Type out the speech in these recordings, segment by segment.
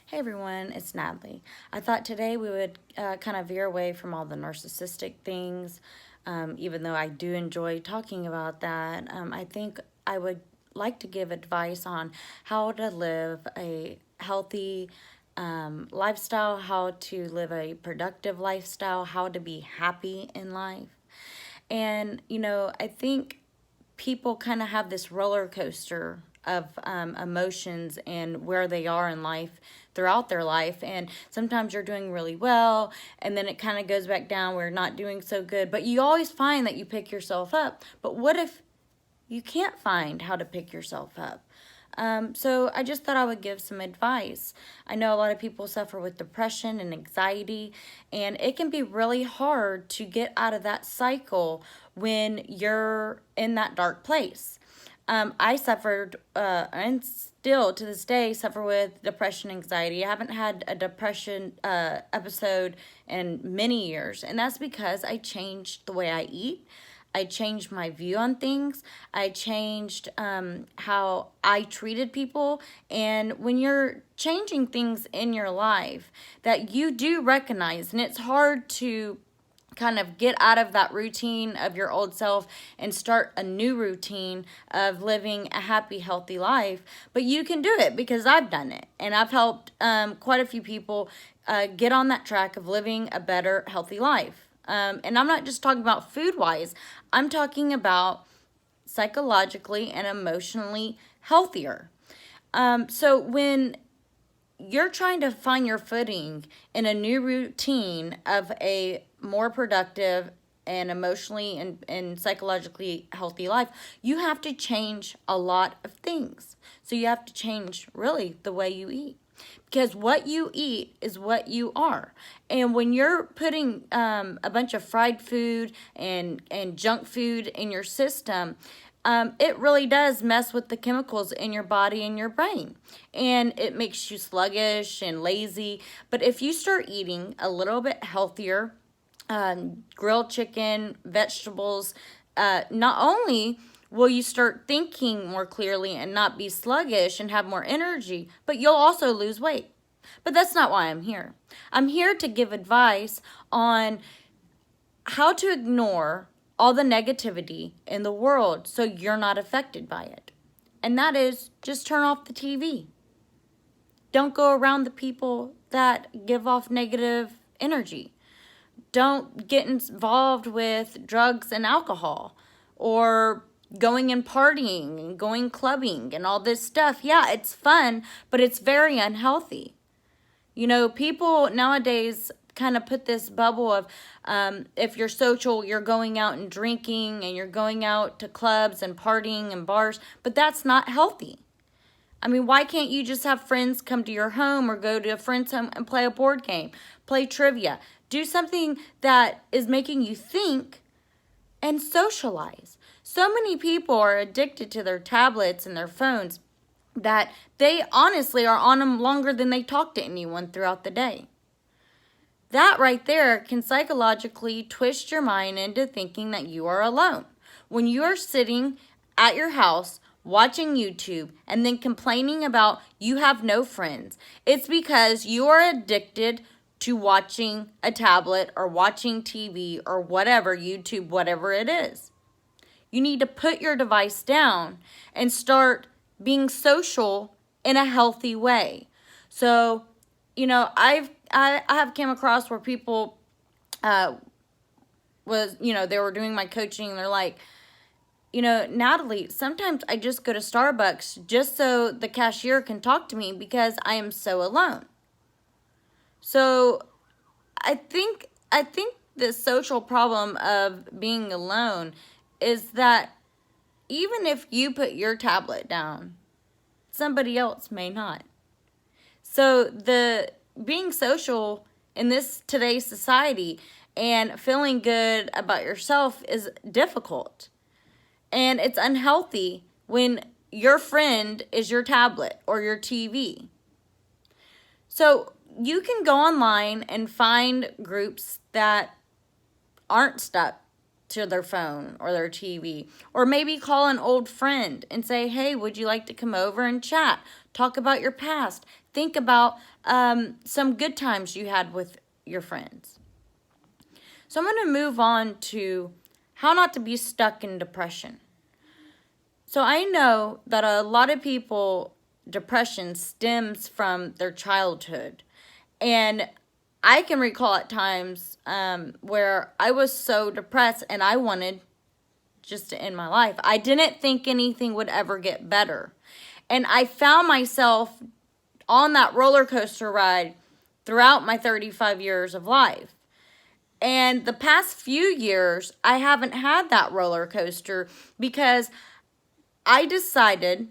Hey everyone, it's Natalie. I thought today we would kind of veer away from all the narcissistic things, even though I do enjoy talking about that. I think I would like to give advice on how to live a healthy lifestyle, how to live a productive lifestyle, how to be happy in life. And, I think people kind of have this roller coaster of emotions and where they are in life throughout their life. And sometimes you're doing really well, and then it kind of goes back down where you're not doing so good. But you always find that you pick yourself up. But what if you can't find how to pick yourself up? So I just thought I would give some advice. I know a lot of people suffer with depression and anxiety, and it can be really hard to get out of that cycle when you're in that dark place. I suffered, and still to this day suffer with depression, anxiety. I haven't had a depression episode in many years, and that's because I changed the way I eat. I changed my view on things. I changed how I treated people. And when you're changing things in your life that you do recognize, and it's hard to kind of get out of that routine of your old self and start a new routine of living a happy, healthy life. But you can do it because I've done it. And I've helped quite a few people get on that track of living a better, healthy life. And I'm not just talking about food wise, I'm talking about psychologically and emotionally healthier. So when you're trying to find your footing in a new routine of a more productive and emotionally and psychologically healthy life, you have to change a lot of things. So you have to change really the way you eat. Because what you eat is what you are. And when you're putting a bunch of fried food and junk food in your system, it really does mess with the chemicals in your body and your brain. And it makes you sluggish and lazy. But if you start eating a little bit healthier, grilled chicken, vegetables, not only will you start thinking more clearly and not be sluggish and have more energy, but you'll also lose weight. But that's not why I'm here. I'm here to give advice on how to ignore all the negativity in the world so you're not affected by it. And that is just turn off the TV. Don't go around the people that give off negative energy. Don't get involved with drugs and alcohol or going and partying and going clubbing and all this stuff. Yeah, it's fun, but it's very unhealthy. People nowadays kind of put this bubble of if you're social, you're going out and drinking and you're going out to clubs and partying and bars, but that's not healthy. I mean, why can't you just have friends come to your home or go to a friend's home and play a board game, play trivia, do something that is making you think and socialize? So many people are addicted to their tablets and their phones that they honestly are on them longer than they talk to anyone throughout the day. That right there can psychologically twist your mind into thinking that you are alone. When you are sitting at your house watching YouTube and then complaining about you have no friends, it's because you are addicted to watching a tablet or watching TV or whatever, YouTube, whatever it is. You need to put your device down and start being social in a healthy way. So, I have came across where people they were doing my coaching and they're like, Natalie, sometimes I just go to Starbucks just so the cashier can talk to me because I am so alone. So I think the social problem of being alone is that even if you put your tablet down, somebody else may not. So the being social in this today's society and feeling good about yourself is difficult. And it's unhealthy when your friend is your tablet or your TV. So you can go online and find groups that aren't stuck to their phone or their TV. Or maybe call an old friend and say, hey, would you like to come over and chat? Talk about your past. think about some good times you had with your friends. So I'm going to move on to how not to be stuck in depression. So I know that a lot of people, depression stems from their childhood. And I can recall at times where I was so depressed and I wanted just to end my life. I didn't think anything would ever get better. And I found myself on that roller coaster ride throughout my 35 years of life. And the past few years, I haven't had that roller coaster because I decided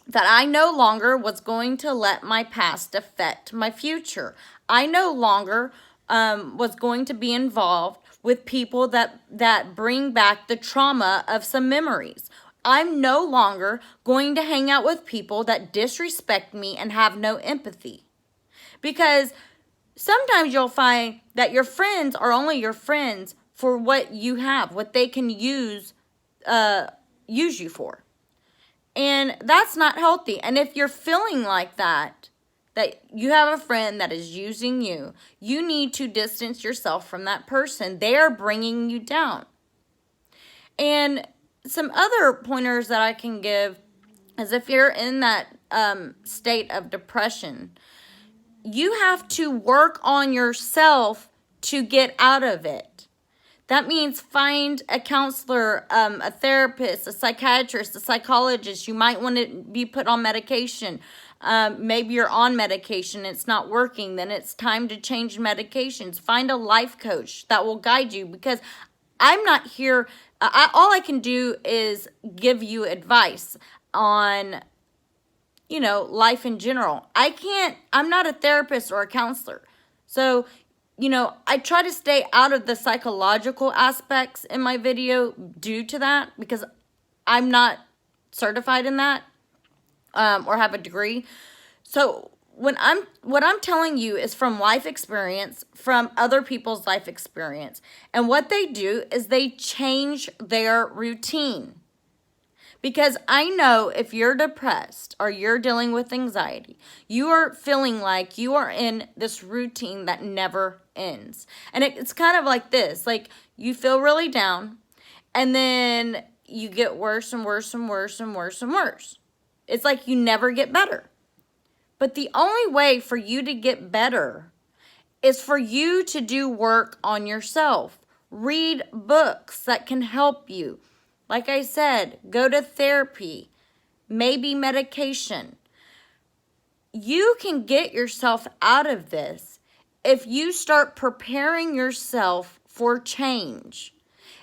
that I no longer was going to let my past affect my future. I no longer was going to be involved with people that bring back the trauma of some memories. I'm no longer going to hang out with people that disrespect me and have no empathy. Because sometimes you'll find that your friends are only your friends for what you have, what they can use you for. And that's not healthy. And if you're feeling like that you have a friend that is using you, you need to distance yourself from that person. They are bringing you down. And some other pointers that I can give is if you're in that state of depression, you have to work on yourself to get out of it. That means find a counselor, a therapist, a psychiatrist, a psychologist. You might want to be put on medication. Maybe you're on medication, it's not working, then it's time to change medications. Find a life coach that will guide you, because I'm not here, all I can do is give you advice on, life in general. I'm not a therapist or a counselor. So, I try to stay out of the psychological aspects in my video due to that, because I'm not certified in that. Or have a degree. So what I'm telling you is from life experience, from other people's life experience. And what they do is they change their routine. Because I know if you're depressed or you're dealing with anxiety, you are feeling like you are in this routine that never ends. And it's kind of like this, like you feel really down and then you get worse and worse and worse and worse and worse. It's like you never get better. But the only way for you to get better is for you to do work on yourself. Read books that can help you. Like I said, go to therapy, maybe medication. You can get yourself out of this if you start preparing yourself for change.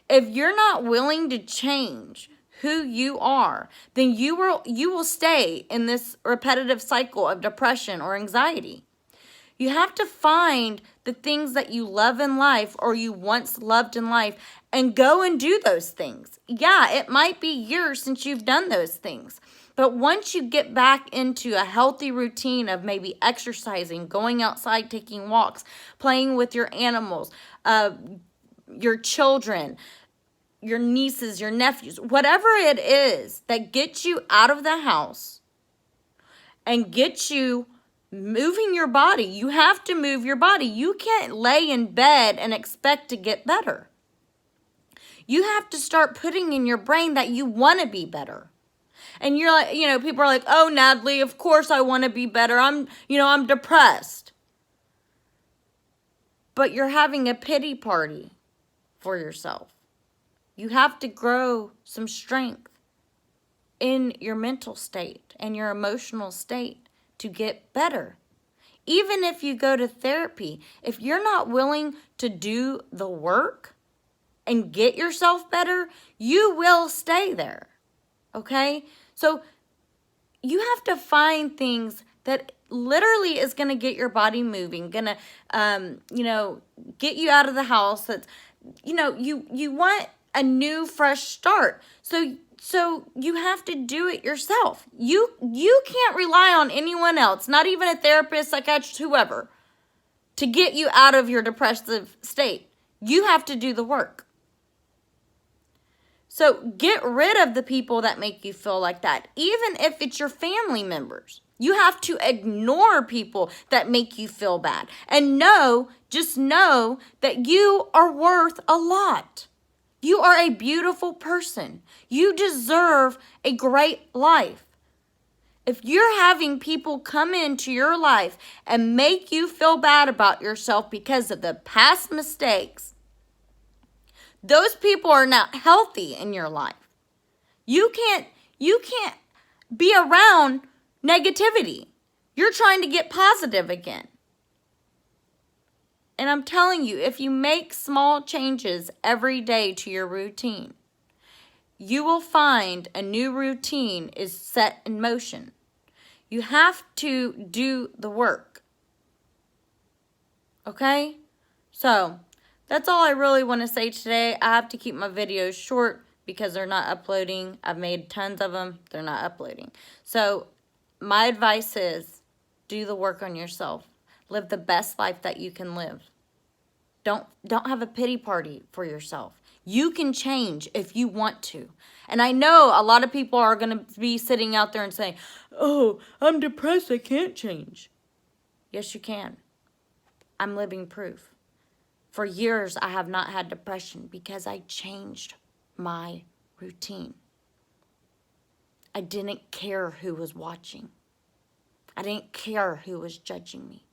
If you're not willing to change who you are, then you will stay in this repetitive cycle of depression or anxiety. You have to find the things that you love in life or you once loved in life and go and do those things. Yeah, it might be years since you've done those things. But once you get back into a healthy routine of maybe exercising, going outside, taking walks, playing with your animals, your children, your nieces, your nephews, whatever it is that gets you out of the house and gets you moving your body. You have to move your body. You can't lay in bed and expect to get better. You have to start putting in your brain that you want to be better. And you're like, people are like, oh, Natalie, of course I want to be better. I'm depressed. But you're having a pity party for yourself. You have to grow some strength in your mental state and your emotional state to get better. Even if you go to therapy, if you're not willing to do the work and get yourself better, you will stay there. Okay? So you have to find things that literally is going to get your body moving, going to, get you out of the house. That's, you want a new, fresh start. So you have to do it yourself. You can't rely on anyone else, not even a therapist, psychiatrist, whoever, to get you out of your depressive state. You have to do the work. So get rid of the people that make you feel like that, even if it's your family members. You have to ignore people that make you feel bad. And just know that you are worth a lot. You are a beautiful person. You deserve a great life. If you're having people come into your life and make you feel bad about yourself because of the past mistakes, those people are not healthy in your life. You can't be around negativity. You're trying to get positive again. And I'm telling you, if you make small changes every day to your routine, you will find a new routine is set in motion. You have to do the work. Okay? So, that's all I really want to say today. I have to keep my videos short because they're not uploading. I've made tons of them. They're not uploading. So, my advice is do the work on yourself. Live the best life that you can live. Don't have a pity party for yourself. You can change if you want to. And I know a lot of people are going to be sitting out there and saying, "Oh, I'm depressed, I can't change." Yes, you can. I'm living proof. For years, I have not had depression because I changed my routine. I didn't care who was watching. I didn't care who was judging me.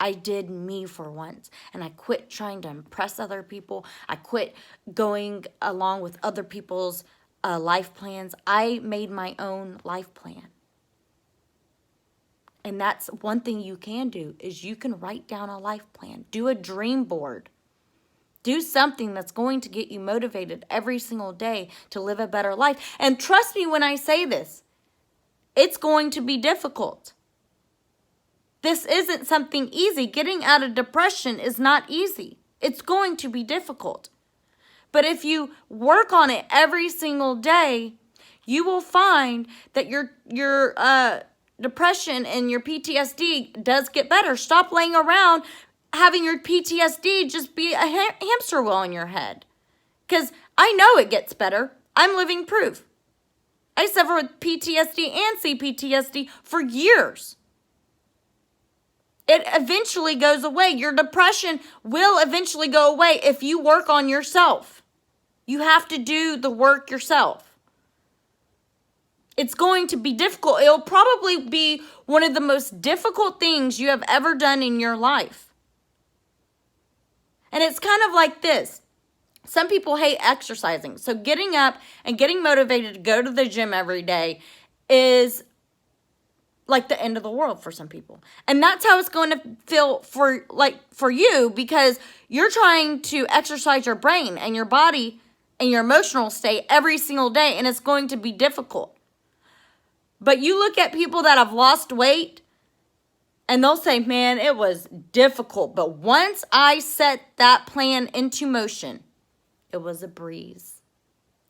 I did me for once, and I quit trying to impress other people. I quit going along with other people's life plans. I made my own life plan. And that's one thing you can do, is you can write down a life plan. Do a dream board. Do something that's going to get you motivated every single day to live a better life. And trust me when I say this, it's going to be difficult. This isn't something easy. Getting out of depression is not easy. It's going to be difficult. But if you work on it every single day, you will find that your depression and your PTSD does get better. Stop laying around having your PTSD just be a hamster wheel in your head. Because I know it gets better. I'm living proof. I suffer with PTSD and CPTSD for years. It eventually goes away. Your depression will eventually go away if you work on yourself. You have to do the work yourself. It's going to be difficult. It'll probably be one of the most difficult things you have ever done in your life. And it's kind of like this. Some people hate exercising. So getting up and getting motivated to go to the gym every day is like the end of the world for some people. And that's how it's going to feel for you, because you're trying to exercise your brain and your body and your emotional state every single day, and it's going to be difficult. But you look at people that have lost weight and they'll say, "Man, it was difficult, but once I set that plan into motion, it was a breeze."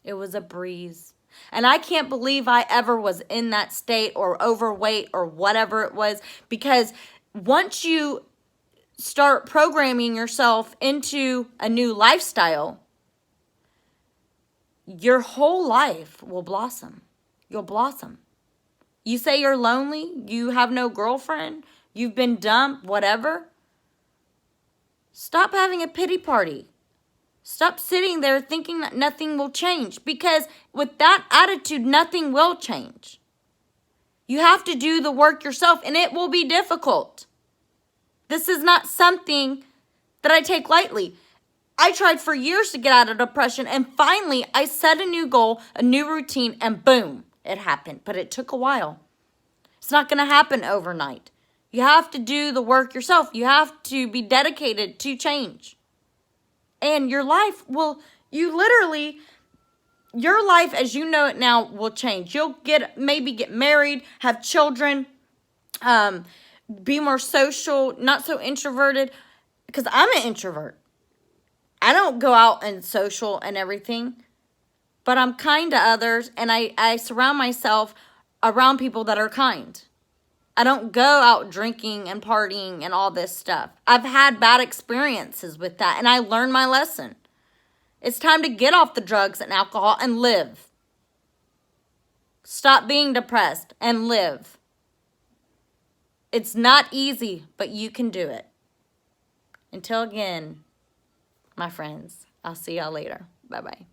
It was a breeze. And I can't believe I ever was in that state or overweight or whatever it was, because once you start programming yourself into a new lifestyle, your whole life will blossom. You'll blossom. You say you're lonely, you have no girlfriend, you've been dumped, whatever. Stop having a pity party. Stop sitting there thinking that nothing will change, because with that attitude, nothing will change. You have to do the work yourself, and it will be difficult. This is not something that I take lightly. I tried for years to get out of depression, and finally I set a new goal, a new routine, and boom, it happened. But it took a while. It's not going to happen overnight. You have to do the work yourself. You have to be dedicated to change. And your life your life as you know it now will change. You'll maybe get married, have children, be more social, not so introverted, because I'm an introvert. I don't go out and social and everything, but I'm kind to others, and I surround myself around people that are kind. I don't go out drinking and partying and all this stuff. I've had bad experiences with that, and I learned my lesson. It's time to get off the drugs and alcohol and live. Stop being depressed and live. It's not easy, but you can do it. Until again, my friends, I'll see y'all later. Bye-bye.